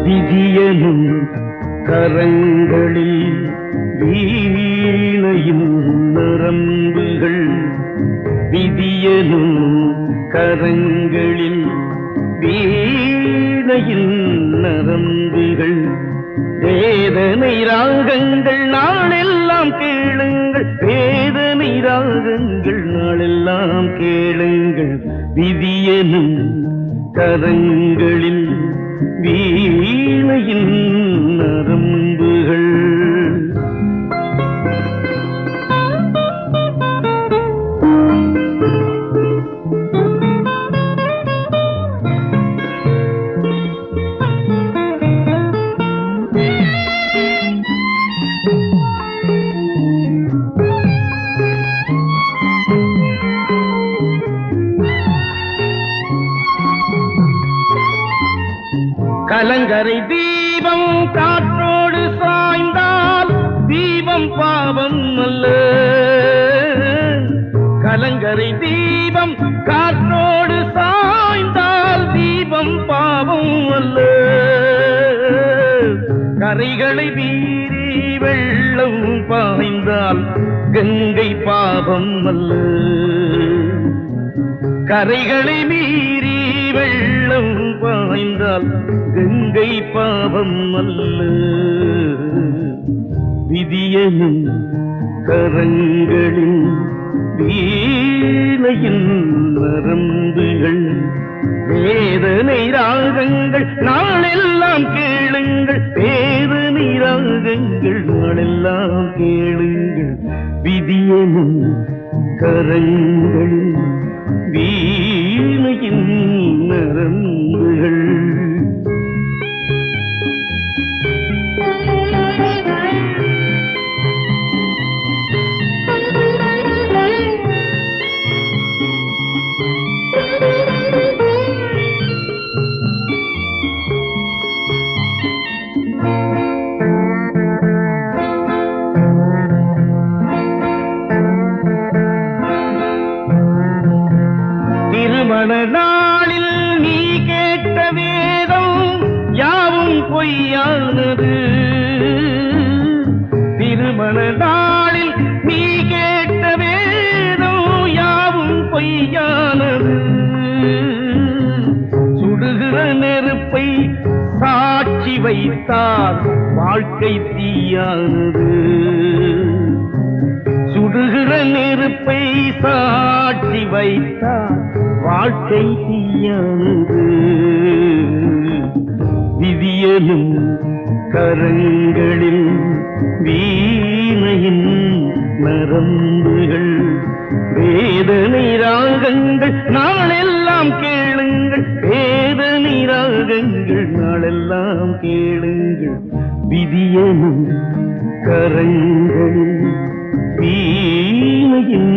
விதியனும் கரங்களில் வீணையும் நரம்புகள், விதியனும் கரங்களில் வீணையில் நரம்புகள், வேதனை ராகங்கள் நாளெல்லாம் கேளுங்கள், வேதனை ராகங்கள் நாளெல்லாம் கேளுங்கள். விதியனும் கரங்களில் வீணையின் நரம்புகள். கலங்கரை தீபம் காற்றோடு சாய்ந்தால் தீபம் பாவம் அல்ல. கலங்கரை தீபம் காற்றோடு சாய்ந்தால் தீபம் பாவம் அல்ல. கரைகளை மீறி வெள்ளம் பாய்ந்தால் கங்கை பாவம் அல்ல. கரைகளை மீறி வெள்ளம் பாய்ந்தால் கங்கை பாவம் அல்ல. விதியனும் கரங்களின் வீணையின் நரம்புகள், வேதனை ராகங்கள் நாளெல்லாம் கேளுங்கள், வேதனை ராகங்கள் நாளெல்லாம் கேளுங்கள். விதியனும் கரங்களின் வீணையின் நரம்புகள். திருமண நாளில் நீ கேட்ட வேதம் யாவும் பொய்யானது. திருமண நாளில் நீ கேட்ட வேதம் யாவும் பொய்யானது. சுடுகிற நெருப்பை சாட்சி வைத்தால் வாழ்க்கை தீயானது. சுடுகிற நெருப்பை சாட்சி வைத்தால் வாழ்க்கை தீயானது. விதியனும் கரங்களில் வீணையின் நரம்புகள், வேதனை ராகங்கள் நாளெல்லாம் கேளுங்கள், வேதனை ராகங்கள் நாளெல்லாம் கேளுங்கள். விதியனும் கரங்களில் வீணையின்